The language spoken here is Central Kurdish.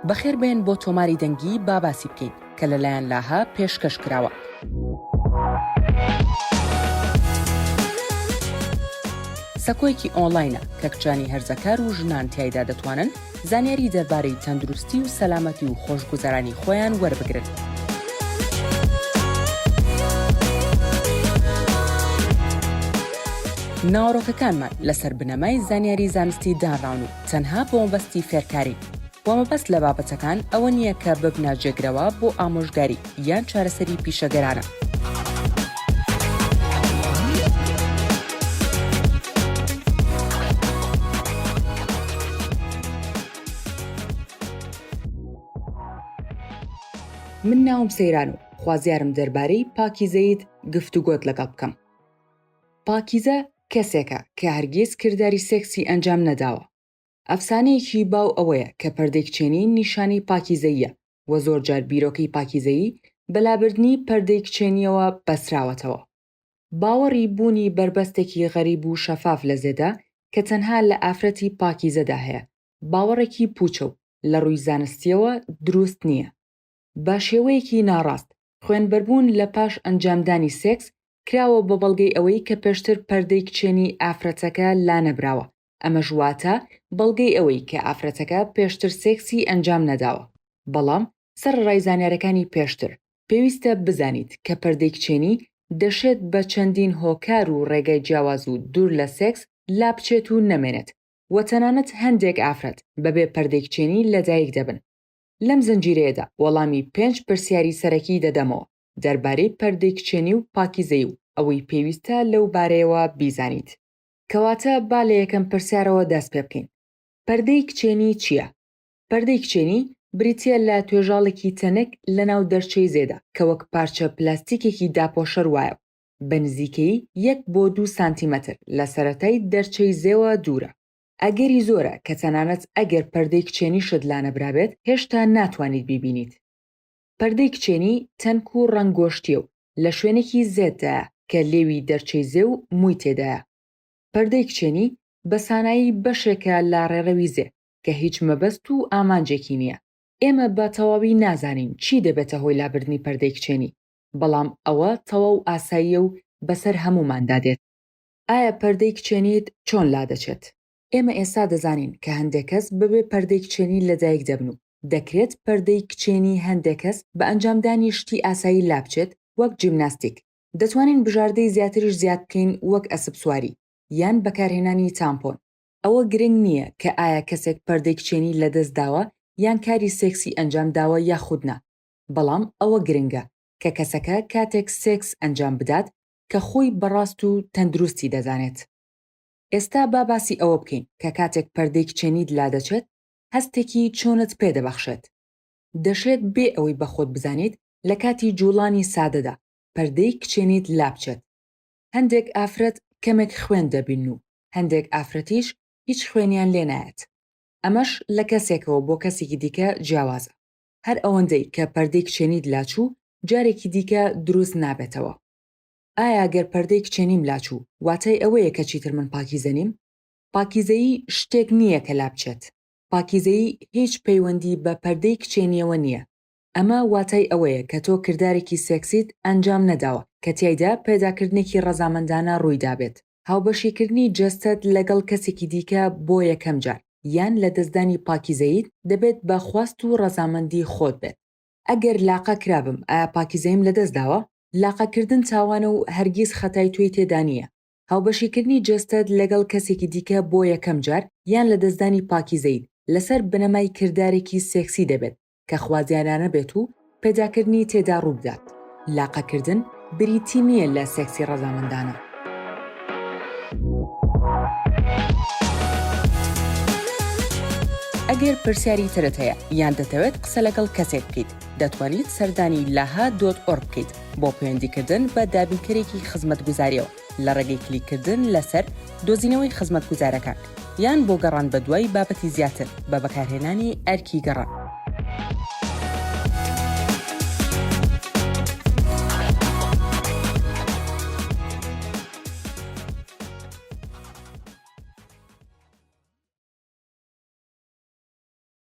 بەخێربێن بۆ تۆماری دەنگی باسی بکەین کە لەلایەن لاها پێشکەش کراوە. سەکۆیەکی ئۆنلاینە کە کچانی هەرزەکار و ژنان تیایدا دەتوانن زانیاری دەربارەی تەندروستی و سەلامەتی و خۆشگوزەرانی خۆیان وەربگرن. ناوەڕۆکەکانمان لەسەر بنەمای زانیاری زانستی دانراون و تەنها بۆ مەبەستی فێرکاری. بۆ مەبەست لە بابەتەکان ئەوە نییە کە ببنە جێگرەوە بۆ ئامۆژگاری یان چارەسەری پیشەگەرانە. من ناوم سەیران و خوازیارم دەربارەی پاکیزەیت گفتوگۆت لەگەڵ بکەم. پاکیزە کەسێکە کە هەرگیز کردداری سێکسی ئەنجام نەداوە. ئەفسانەیەکی باو ئەوەیە کە پەردەیکچێنی نیشانی پاکیزەییە و زۆر جار بیرۆکەی پاکیزەیی بەلابردنی پەردەیکچێنیەوە بەسراوەتەوە. باوەڕی بوونی بربەستێکی غەریب و شەفاف لە زێدا کە تەنها لە ئافرەتی پاکیزەدا هەیە. باوەڕێکی پوچە و لە ڕووی زانستیەوە دروست نییە. بە شێوەیەکی ناڕاست خوێنبەربوون لە پاش ئەنجامدانی سێکس کراوە بە بەڵگەی ئەوەی کە پێشتر پەردەیکچێنی ئافرەتەکە لا نەبراوە. ئەمەش واتە بەڵگەی ئەوەی کە ئافرەتەکە پێشتر سێکسی ئەنجام نەداوە. بەڵام سەرڕای زانیاریەکانی پێشتر پێویستە بزانیت کە پەردەیکچێنی دەشێت بە چەندین هۆکار و ڕێگای جیاواز و دوور لە سێکس لا بچێت و نەمێنێت و تەنانەت هەندێک ئافرەت بەبێ پەردەیکچێنی لەدایک دەبن. لەم زنجیرەیەدا وەڵامی 5 پرسیاری سەرەکی دەدەمەوە دەربارەی پەردەیکچێنی و پاکیزەی و ئەوەی پێویستە لەو بارەیەوە بیزانیت. کەواتە با لە یەکەم پرسیارەوە دەست پێ بکەین. پەردەیکچێنی چییە؟ پەردەیکچێنی بریتیە لە توێژاڵێکی تەنێک لە ناو دەرچەی زێدا کە وەک پارچە پلاستیکێکی داپۆشەر وایە بە نزیکەی 1 بۆ 2 سانتیمەتر لە سەرەتای دەرچەی زێوە دوورە. ئەگەری زۆرە کە تەنانەت ئەگەر پەردەیکچێنیشت لا نەبرابێت هێشتا ناتوانیت بیبینیت. پەردەیکچێنی تەنک و ڕەنگۆشتیە و لە شوێنێکی زێدایە کە لێوی دەرچەی زێ و مووی تێدایە. پەردەیکچێنی بە سانایی بەشێکە لە ڕێڕەوی زێ کە هیچ مەبەست و ئامانجێکی نییە. ئێمە بە تەواوی نازانین چی دەبێتە هۆی لابردنی پەردەیکچێنی، بەڵام ئەوە تەواو ئاساییە و بەسەر هەموماندا دێت. ئایا پەردەیکچێنیت چۆن لادەچێت؟ ئێمە ئێستا دەزانین کە هەندێک کەس بەبێ پەردەیکچێنی لەدایک دەبن و دەکرێت پەردەیکچێنی هەندێک کەس بە ئەنجامدانی شتی ئاسایی لابچێت وەک جیمناستیک. دەتوانین بژاردەی زیاتریش زیاد بکەین وەک ئەسپسواری یان بەکارهێنانی تامپۆن. ئەوە گرنگ نییە کە ئایا کەسێک پەردەیکچێنی لەدەست داوە یان کاری سێکسی ئەنجام داوە یاخودنا. بەڵام ئەوە گرنگە کە کەسەکە کاتێک سێکس ئەنجام بدات کە خۆی بەڕاست و تەندروستی دەزانێت. ئێستا باسی ئەوە بکەین کە کاتێک پەردەیکچێنیت لادەچێت هەستێکی چۆنت پێدەبەخشێت. دەشێت بێ ئەوەی بەخۆت بزانیت لە کاتی جوڵانی سادەدا پەردەیکچێنیت لابچێت. هەندێک ئافرەت کەمێک خوێن دەبین و هەندێک ئافرەتیش هیچ خوێنیان لێ نایەت. ئەمەش لە کەسێکەوە بۆ کەسێکی دیکە جیاوازە. هەر ئەوەندەی کە پەردەیکچێنیت لاچوو جارێکی دیکە دروست نابێتەوە. ئایا گەر پەردەیکچێنیم لاچوو واتای ئەوەیە کە چیتر من پاکیزە نیم؟ پاکیزەیی شتێک نییە کە لابچێت. پاکیزەیی هیچ پەیوەندی بە پەردەیکچێنیەوە نییە. ئەمە واتای ئەوەیە کە تۆ کردارێکی سێکسیت ئەنجام نەداوە کە تیایدا پێداکردنێکی ڕەزامەندانە ڕوویدابێت. هاوبەشیکردنی جەستت لەگەڵ کەسێکی دیکە بۆ یەکەم جار یان لە دەستدانی پاکیزەیت دەبێت بە خواست و ڕەزامەندی خۆت بێت. ئەگەر لاقە کرابم ئایا پاکیزەیم لەدەست داوە؟ لاقەکردن تاوانە و هەرگیز خەتای توی تێدا نییە. هاوبەشیکردنی جەستت لەگەڵ کەسێکی دیکە بۆ یەکەم جار یان لە دەستدانی پاکیزەیت لەسەر بنەمای کردارێکی سێکسی دەبێت کە خوازیارانە بێت و پێداکردنی تێدا ڕوو بدات. لاقەکردن بریتی نییە لە سێکسی ڕەزامەندانە. ئەگەر پرسیاری ترت هەیە یان دەتەوێت قسە لەگەڵ کەسێک بکەیت دەتوانیت سەردانی laha.org بکەیت بۆ پەیوەندیکردن بە دابینکەرێکی خزمەتگوزاریەوە لە ڕێگەی کلیککردن لەسەر دۆزینەوەی خزمەتگوزارەکان یان بۆ گەڕان بە دوای بابەتی زیاتر بە بەکارهێنانی ئەرکی گەڕان.